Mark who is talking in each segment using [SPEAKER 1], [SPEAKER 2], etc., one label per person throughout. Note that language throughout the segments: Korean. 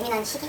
[SPEAKER 1] 예민한 시기?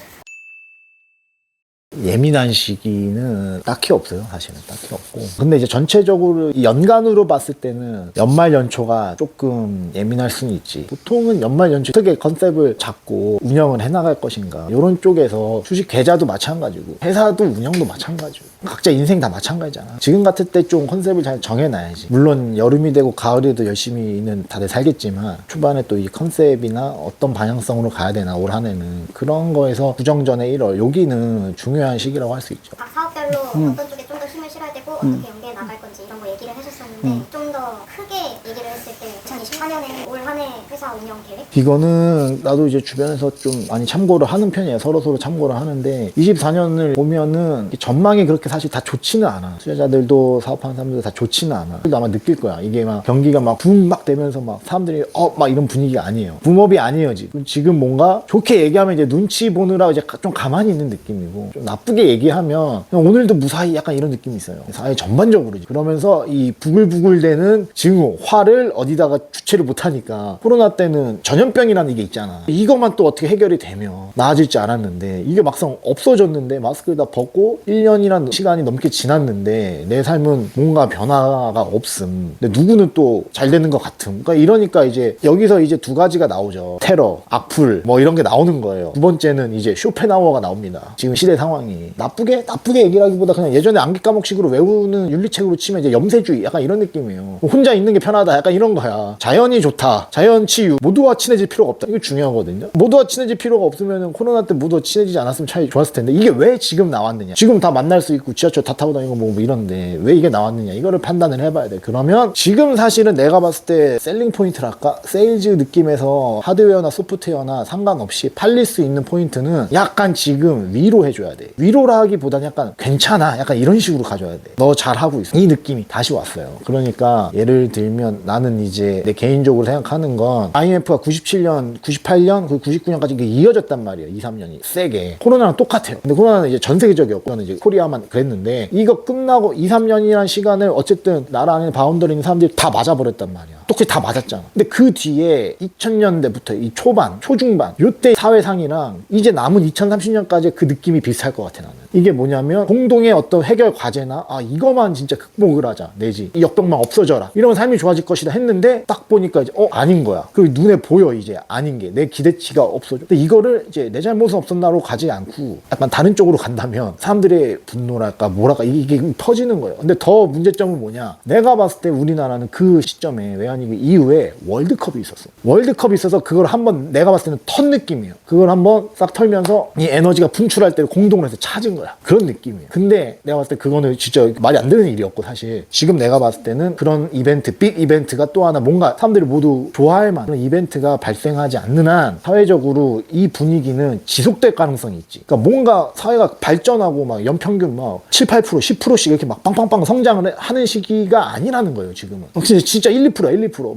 [SPEAKER 2] 예민한 시기는 딱히 없어요. 사실은 딱히 없고. 근데 이제 전체적으로 연간으로 봤을 때는 연말 연초가 조금 예민할 수는 있지. 보통은 연말 연초 어떻게 컨셉을 잡고 운영을 해나갈 것인가, 이런 쪽에서 주식 계좌도 마찬가지고 회사도 운영도 마찬가지고 각자 인생 다 마찬가지잖아. 지금 같을 때 좀 컨셉을 잘 정해놔야지. 물론 여름이 되고 가을에도 열심히는 다들 살겠지만 초반에 또 이 컨셉이나 어떤 방향성으로 가야 되나 올 한 해는, 그런 거에서 구정전의 1월 여기는 중요한 시기라고 할 수 있죠.
[SPEAKER 1] 각 사업별로 어떤 쪽에 좀 더 힘을 실어야 되고 어떻게 연계해 나갈 건지 이런 거 얘기를 해줬었는데 좀 더 크게 얘기를 했을 때 2024년에 올 한 해 회사 운영 계획?
[SPEAKER 2] 이거는 나도 이제 주변에서 좀 많이 참고를 하는 편이에요. 서로 참고를 하는데 24년을 보면은 전망이 그렇게 사실 다 좋지는 않아. 투자자들도 사업하는 사람들도 다 좋지는 않아. 아마 느낄 거야. 이게 막 경기가 막 붐 막 되면서 막 사람들이 막 이런 분위기가 아니에요. 붐업이 아니에요. 지금 뭔가 좋게 얘기하면 이제 눈치 보느라 이제 좀 가만히 있는 느낌이고, 좀 나쁘게 얘기하면 그냥 오늘도 무사히 약간 이런 느낌이 있어요. 사회 전반적으로. 그러면서 이 부글부글대는 증오, 화를 어디다가 주체를 못하니까 코로나 때는 전염병이라는 게 있잖아. 이것만 또 어떻게 해결이 되면 나아질 줄 알았는데 이게 막상 없어졌는데 마스크를 다 벗고 1년이란 시간이 넘게 지났는데 내 삶은 뭔가 변화가 없음. 근데 누구는 또 잘 되는 것 같음. 그러니까 이러니까 이제 여기서 이제 두 가지가 나오죠. 테러, 악플 뭐 이런 게 나오는 거예요. 두 번째는 이제 쇼펜하우어가 나옵니다. 지금 시대 상황이 나쁘게 얘기하기보다 그냥 예전에 암기 과목식으로 외우는 윤리책으로 치면 이제 염세주의 약간 이런 느낌이에요. 혼자 있는 게 편하다 약간 이런 거야. 자연이 좋다, 자연 치유, 모두와 친해질 필요가 없다. 이거 중요하거든요. 모두와 친해질 필요가 없으면 코로나 때 모두와 친해지지 않았으면 차이 좋았을 텐데 이게 왜 지금 나왔느냐. 지금 다 만날 수 있고 지하철 다 타고 다니고 뭐 이런데 왜 이게 나왔느냐. 이거를 판단을 해봐야 돼. 그러면 지금 사실은 내가 봤을 때 셀링 포인트랄까? 세일즈 느낌에서 하드웨어나 소프트웨어나 상관없이 팔릴 수 있는 포인트는 약간 지금 위로 해줘야 돼. 위로라 하기보다는 약간 괜찮아 약간 이런 식으로 가져야 돼. 너 잘하고 있어. 이 느낌이 다시 왔어요. 그러니까 예를 들면 나는 이제 내 개인적으로 생각하는 건 IMF가 97년, 98년, 99년까지 이어졌단 말이에요. 2, 3년이 세게. 코로나랑 똑같아요. 근데 코로나는 이제 전 세계적이었고 저는 이제 코리아만 그랬는데 이거 끝나고 2, 3년이라는 시간을 어쨌든 나라 안에 바운더리 있는 사람들이 다 맞아버렸단 말이야. 똑같이 다 맞았잖아. 근데 그 뒤에 2000년대부터 이 초반, 초중반 요때 사회상이랑 이제 남은 2030년까지 그 느낌이 비슷할 것 같아 나는. 이게 뭐냐면 공동의 어떤 해결 과제나 이거만 진짜 극복을 하자 내지 이 역병만 없어져라 이러면 삶이 좋아질 것이다 했는데 딱 보니까 이제 아닌 거야. 그 눈에 보여 이제 아닌 게 내 기대치가 없어져. 근데 이거를 이제 내 잘못은 없었나로 가지 않고 약간 다른 쪽으로 간다면 사람들의 분노랄까 뭐랄까 이게 퍼지는 거예요. 근데 더 문제점은 뭐냐, 내가 봤을 때 우리나라는 그 시점에 외환위기 이후에 월드컵이 있었어. 월드컵이 있어서 그걸 한번 내가 봤을 때는 턴 느낌이에요. 그걸 한번 싹 털면서 이 에너지가 분출할 때 공동을 해서 찾은 거야. 그런 느낌이에요. 근데 내가 봤을 때 그거는 진짜 말이 안 되는 일이었고 사실 지금 내가 봤을 때는 그런 이벤트, 빅 이벤트가 또 하나 뭔가 사람들이 모두 좋아할 만한 그런 이벤트가 발생하지 않는 한 사회적으로 이 분위기는 지속될 가능성이 있지. 그러니까 뭔가 사회가 발전하고 막 연평균 막 7, 8%, 10%씩 이렇게 막 빵빵빵 성장을 하는 시기가 아니라는 거예요 지금은. 진짜 1, 2%야 1, 2%.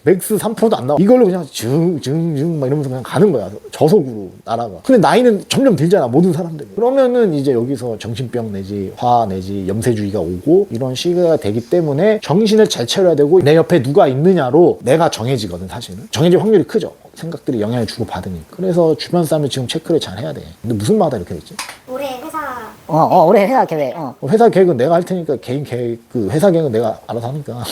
[SPEAKER 2] 맥스 3%도 안 나와. 이걸로 그냥 증 막 이러면서 그냥 가는 거야 저속으로 나라가. 근데 나이는 점점 들잖아 모든 사람들이. 그러면은 이제 여기서 정신병 내지 화 내지 염세주의가 오고 이런 시기가 되기 때문에 정신을 잘 차려야 되고 내 옆에 누가 있느냐로 내가 정해지거든. 사실은 정해질 확률이 크죠. 생각들이 영향을 주고 받으니까. 그래서 주변 사람들 지금 체크를 잘 해야 돼. 근데 무슨 말다 이렇게 됐지?
[SPEAKER 1] 올해 회사
[SPEAKER 3] 올해 회사 계획.
[SPEAKER 2] 회사 계획은 내가 할 테니까 개인 계획, 그 회사 계획은 내가 알아서 하니까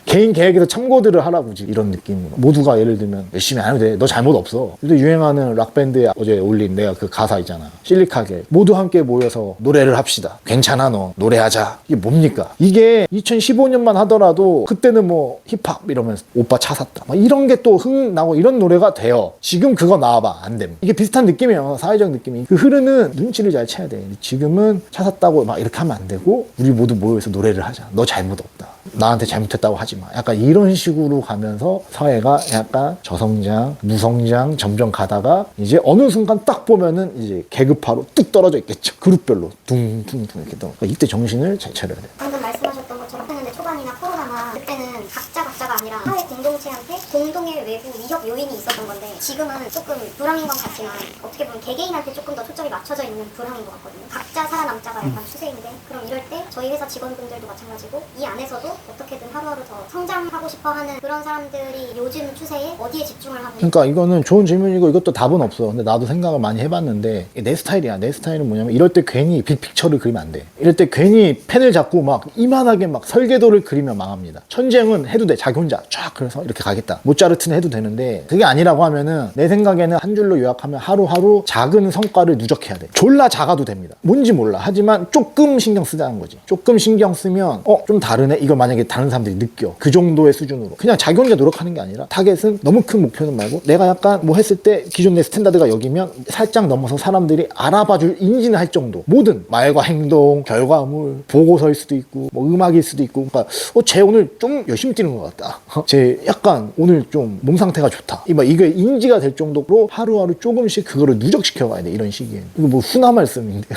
[SPEAKER 2] 개인 계획에서 참고들을 하라고 지금 이런 느낌으로. 모두가 예를 들면 열심히 안 해도 돼. 너 잘못 없어. 요즘 유행하는 락밴드에 어제 올린 내가 그 가사 있잖아. 실리카겔. 모두 함께 모여서 노래를 합시다. 괜찮아 너. 노래하자. 이게 뭡니까? 이게 2015년만 하더라도 그때는 뭐 힙합 이러면서 오빠 차 샀다. 막 이런 게 또 흥 나고 이런 노래가 돼요. 지금 그거 나와봐. 안 됨. 이게 비슷한 느낌이에요. 사회적 느낌이. 그 흐르는 눈치를 잘 채야 돼. 지금은 차 샀다고 막 이렇게 하면 안 되고 우리 모두 모여서 노래를 하자. 너 잘못 없다. 나한테 잘못했다고 하지 마. 약간 이런 식으로 가면서 사회가 약간 저성장, 무성장 점점 가다가 이제 어느 순간 딱 보면은 이제 계급화로 뚝 떨어져 있겠죠. 그룹별로 둥둥둥 이렇게 떨어. 그러니까 이때 정신을 잘 차려야 돼.
[SPEAKER 1] 방금 말씀하셨던 것처럼 2000년대 초반이나 코로나나 그때는 각자가 아니라 사회 공동체한테 공동의 외부 위협 요인이 있었던 건데 지금은 조금 불황인 건 같지만 어떻게 보면 개개인한테 조금 더 초점이 맞춰져 있는 불황인 것 같거든요. 각자 살아남자가 약간 추세인데 그럼 이럴 때 저희 회사 직원분들도 마찬가지고 이 안에서도 어떻게든 하루하루 더 성장하고 싶어하는 그런 사람들이 요즘 추세에 어디에 집중을 하고
[SPEAKER 2] 그러니까 이거는 좋은 질문이고 이것도 답은 없어. 근데 나도 생각을 많이 해봤는데 이게 내 스타일이야. 내 스타일은 뭐냐면 이럴 때 괜히 빅픽처를 그리면 안 돼. 이럴 때 괜히 펜을 잡고 막 이만하게 막 설계도를 그리면 망합니다. 천재형은 해도 돼. 자기 혼자 쫙 그래서 이렇게 가겠다. 모차르트는 해도 되는데 그게 아니라고 하면은 내 생각에는 한 줄로 요약하면 하루하루 작은 성과를 누적해야 돼. 졸라 작아도 됩니다. 뭔지 몰라. 하지만 조금 신경 쓰자는 거지. 조금 신경 쓰면 좀 다르네. 이걸 만약에 다른 사람들이 느껴. 그 정도의 수준으로. 그냥 자기 혼자 노력하는 게 아니라 타겟은 너무 큰 목표는 말고 내가 약간 뭐 했을 때 기존 내 스탠다드가 여기면 살짝 넘어서 사람들이 알아봐줄 인지는 할 정도. 모든 말과 행동, 결과물, 보고서일 수도 있고 뭐 음악일 수도 있고 그러니까 쟤 오늘 좀 열심히 뛰는 것 같다. 쟤 약간 오늘 좀 몸 상태가 좋다. 이게 인지가 될 정도로 하루하루 조금씩 그거를 누적시켜 가야 돼. 이런 시기에는. 이거 뭐 훈화 말씀인데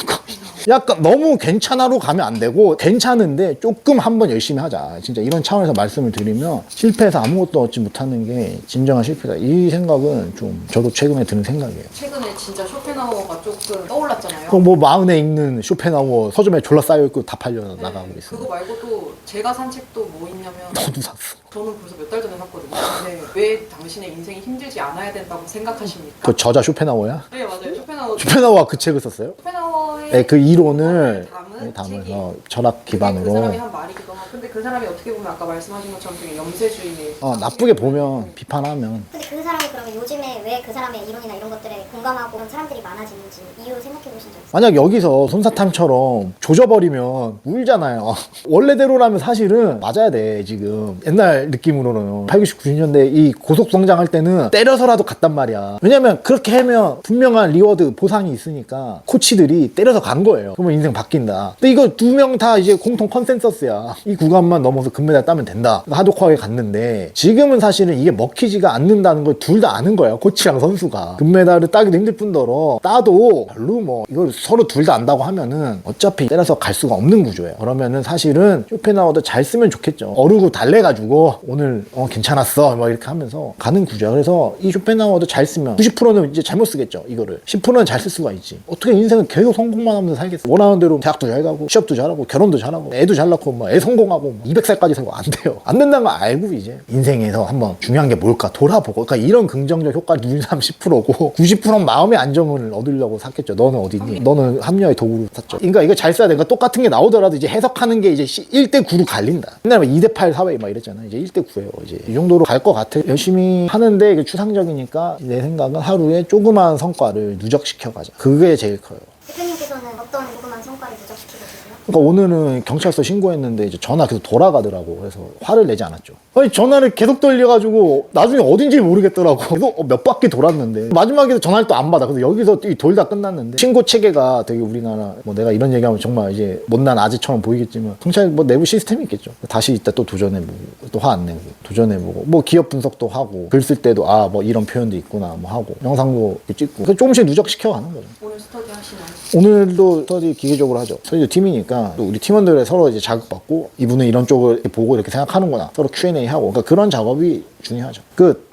[SPEAKER 2] 약간 너무 괜찮아로 가면 안 되고 괜찮은데 조금 한번 열심히 하자. 진짜 이런 차원에서 말씀을 드리면 실패해서 아무것도 얻지 못하는 게 진정한 실패다. 이 생각은 좀 저도 최근에 드는 생각이에요.
[SPEAKER 4] 최근에 진짜 쇼펜하우어가 조금 떠올랐잖아요.
[SPEAKER 2] 그럼 뭐 마흔에 읽는 쇼펜하우어 서점에 졸라 쌓여있고 다 팔려 나가고 있어요.
[SPEAKER 4] 그거 말고도 제가 산 책도 뭐 있냐면
[SPEAKER 2] 너도 샀어.
[SPEAKER 4] 저는 벌써 몇 달 전에 샀거든요. 근데 왜 당신의 인생이 힘들지 않아야 된다고 생각하십니까?
[SPEAKER 2] 그 저자 쇼펜하우어야?
[SPEAKER 4] 네 맞아요. 쇼펜하우어.
[SPEAKER 2] 쇼펜하우어가 그 책을 썼어요?
[SPEAKER 4] 쇼펜하우어의
[SPEAKER 2] 네, 그 이론을
[SPEAKER 4] 담은 책이
[SPEAKER 2] 철학
[SPEAKER 4] 그게 그 사람이
[SPEAKER 2] 기반으로
[SPEAKER 4] 한 말이기도 하고 근데 그 사람이 어떻게 보면 아까 말씀하신 것처럼 되게 염세주의에
[SPEAKER 2] 나쁘게 보면 비판하면
[SPEAKER 1] 근데 그 사람이 그러면 요즘에 왜 그 사람의 이론이나 이런 것들에 공감하고 그런 사람들이 많아지는지 이유 생각해 보신 적 있어요?
[SPEAKER 2] 만약 여기서 솜사탕처럼 조져버리면 울잖아요. 원래대로라면 사실은 맞아야 돼. 지금 옛날 느낌으로는 80, 90년대 이 고속성장할 때는 때려서라도 갔단 말이야. 왜냐면 그렇게 하면 분명한 리워드 보상이 있으니까 코치들이 때려서 간 거예요. 그러면 인생 바뀐다. 근데 이거 두 명 다 이제 공통 컨센서스야. 이 구간만 넘어서 금메달 따면 된다. 하드코어하게 갔는데 지금은 사실은 이게 먹히지가 않는다는 걸 둘 다 아는 거예요. 코치랑 선수가. 금메달을 따기도 힘들 뿐더러 따도 별로 뭐 이걸 서로 둘 다 안다고 하면은 어차피 때려서 갈 수가 없는 구조예요. 그러면은 사실은 쇼펜하우어도 잘 쓰면 좋겠죠. 어르고 달래가지고 오늘 괜찮았어 뭐 이렇게 하면서 가는 구조야. 그래서 이 쇼펜하우어도 잘 쓰면 90%는 이제 잘못 쓰겠죠. 이거를 10%는 잘 쓸 수가 있지. 어떻게 인생은 계속 성공만 하면서 살겠어. 원하는 대로 대학도 잘 가고 취업도 잘하고 결혼도 잘하고 애도 잘 낳고 뭐 애 성공하고 200살까지 살고 안 돼요. 안 된다는 거 알고 이제 인생에서 한번 중요한 게 뭘까 돌아보고 그러니까 이런 긍정적 효과를 누린 사람 10%고 90%는 마음의 안정을 얻으려고 샀겠죠. 너는 어디니? 너는 합리화의 도구로 샀죠. 그러니까 이거 잘 써야 되니까 똑같은 게 나오더라도 이제 해석하는 게 이제 1대9로 갈린다. 옛날에 2대8 사회 막 이랬잖아. 이제 1대9예요. 이제 이 정도로 갈 것 같아. 열심히 하는데 이게 추상적이니까 내 생각은 하루에 조그마한 성과를 누적시켜 가자. 그게 제일 커요.
[SPEAKER 1] 대표님께서는 어떤 조그만 성과를 누적시키고 계세요?
[SPEAKER 2] 그러니까 오늘은 경찰서 신고했는데 이제 전화 계속 돌아가더라고. 그래서 화를 내지 않았죠. 아니 전화를 계속 돌려가지고 나중에 어딘지 모르겠더라고. 계속 몇 바퀴 돌았는데 마지막에 전화를 또 안 받아. 그래서 여기서 돌다 끝났는데 신고 체계가 되게 우리나라 뭐 내가 이런 얘기하면 정말 이제 못난 아재처럼 보이겠지만 경찰 뭐 내부 시스템이 있겠죠. 다시 이따 또 도전해보고 또 화 안 내고 도전해보고 뭐 기업 분석도 하고 글 쓸 때도 뭐 이런 표현도 있구나 뭐 하고 영상도 찍고 그래서 조금씩 누적시켜가는 거죠.
[SPEAKER 4] 오늘 스터디 하시나요?
[SPEAKER 2] 오늘도 스터디 기계적으로 하죠. 스터디 팀이니까 또 우리 팀원들의 서로 이제 자극받고 이분은 이런 쪽을 이렇게 보고 이렇게 생각하는구나. 서로 Q&A 하고 그러니까 그런 작업이 중요하죠. 끝.